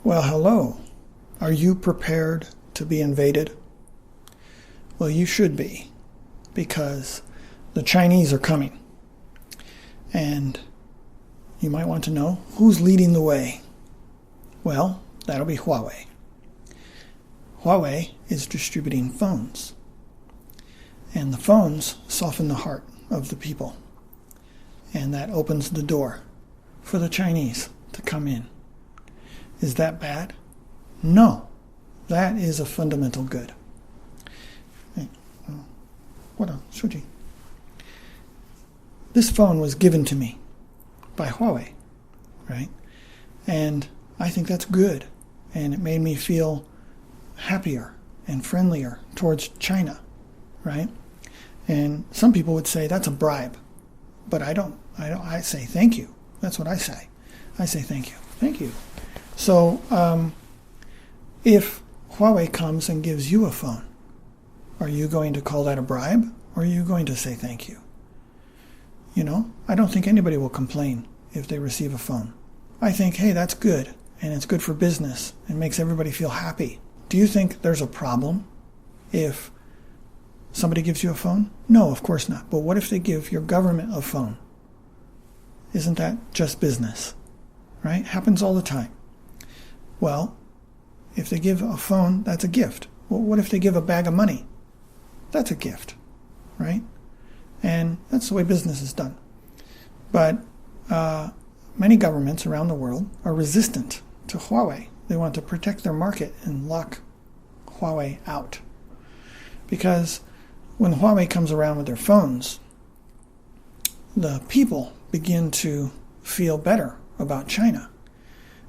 Well, hello. Are you prepared to be invaded? Well, you should be, because the Chinese are coming. And you might want to know who's leading the way. Well, that'll be Huawei. Huawei is distributing phones. And the phones soften the heart of the people. And that opens the door for the Chinese to come in. Is that bad? No. That is a fundamental good. What a Suji. This phone was given to me by Huawei, right? And I think that's good. And it made me feel happier and friendlier towards China, right? And some people would say that's a bribe. But I don't. I say thank you. That's what I say. I say thank you. Thank you. So if Huawei comes and gives you a phone, are you going to call that a bribe, or are you going to say thank you? You know, I don't think anybody will complain if they receive a phone. I think, hey, that's good, and it's good for business, and makes everybody feel happy. Do you think there's a problem if somebody gives you a phone? No, of course not. But what if they give your government a phone? Isn't that just business? Right? Happens all the time. Well, if they give a phone, that's a gift. Well, what if they give a bag of money? That's a gift, right? And that's the way business is done. But many governments around the world are resistant to Huawei. They want to protect their market and lock Huawei out. Because when Huawei comes around with their phones, the people begin to feel better about China.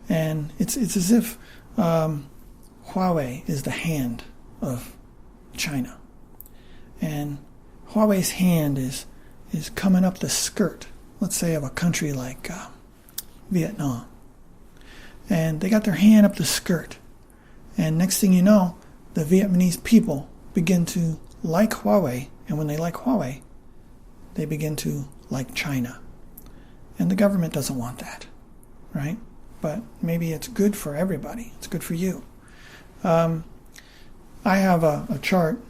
And it's as if Huawei is the hand of China. And Huawei's hand is coming up the skirt, let's say, of a country like Vietnam. And they got their hand up the skirt. And next thing you know, the Vietnamese people begin to like Huawei. And when they like Huawei, they begin to like China. And the government doesn't want that, right? But maybe it's good for everybody. It's good for you. I have a chart.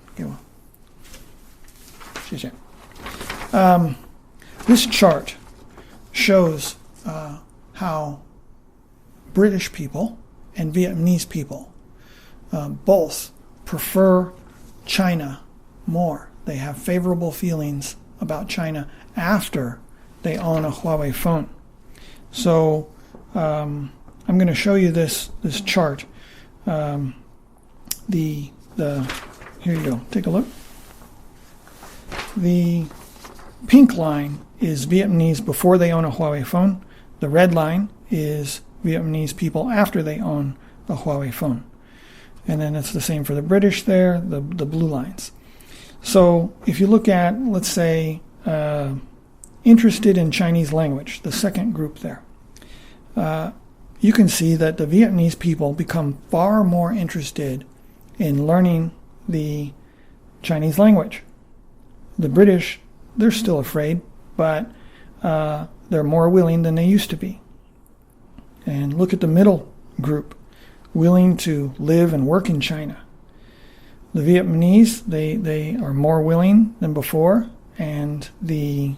This chart shows how British people and Vietnamese people both prefer China more. They have favorable feelings about China after they own a Huawei phone. So I'm going to show you this chart. Here you go. Take a look. The pink line is Vietnamese before they own a Huawei phone. The red line is Vietnamese people after they own a Huawei phone. And then it's the same for the British there, the blue lines. So if you look at, let's say, interested in Chinese language, the second group there, you can see that the Vietnamese people become far more interested in learning the Chinese language. The British, they're still afraid, but they're more willing than they used to be. And look at the middle group, willing to live and work in China. The Vietnamese, they are more willing than before, and the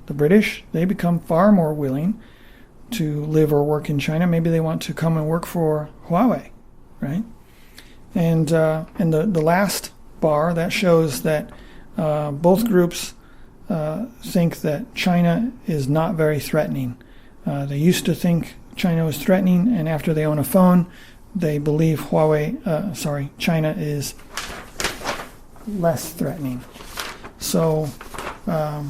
British, they become far more willing to live or work in China. Maybe they want to come and work for Huawei, right? And the last bar, that shows that both groups think that China is not very threatening. They used to think China was threatening, and after they own a phone, they believe China is less threatening. So I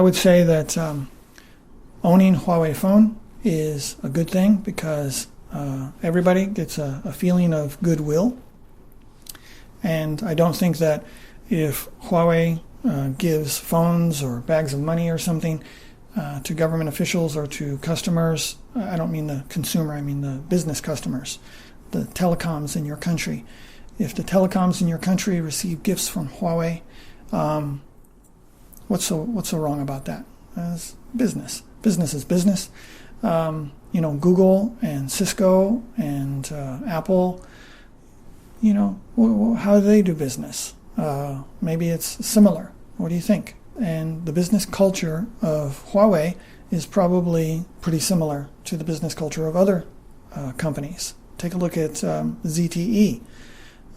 would say that owning Huawei phone is a good thing, because everybody gets a feeling of goodwill. And I don't think that if Huawei gives phones or bags of money or something to government officials or to customers, I don't mean the consumer, I mean the business customers, the telecoms in your country. If the telecoms in your country receive gifts from Huawei, what's so wrong about that? It's business. Business is business. Google and Cisco and Apple, how do they do business? Maybe it's similar. What do you think? And the business culture of Huawei is probably pretty similar to the business culture of other companies. Take a look at ZTE,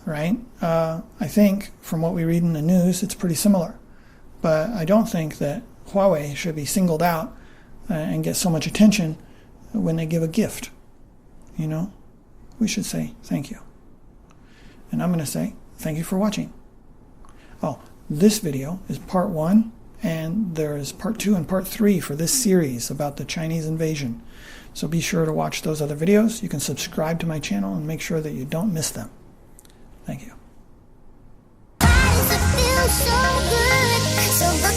right? I think from what we read in the news, it's pretty similar. But I don't think that Huawei should be singled out and get so much attention when they give a gift. We should say thank you. And I'm going to say thank you for watching. Oh, this video is part 1, and there is part 2 and part 3 for this series about the Chinese invasion. So be sure to watch those other videos. You can subscribe to my channel and make sure that you don't miss them. Thank you. Why does it feel so good? So good.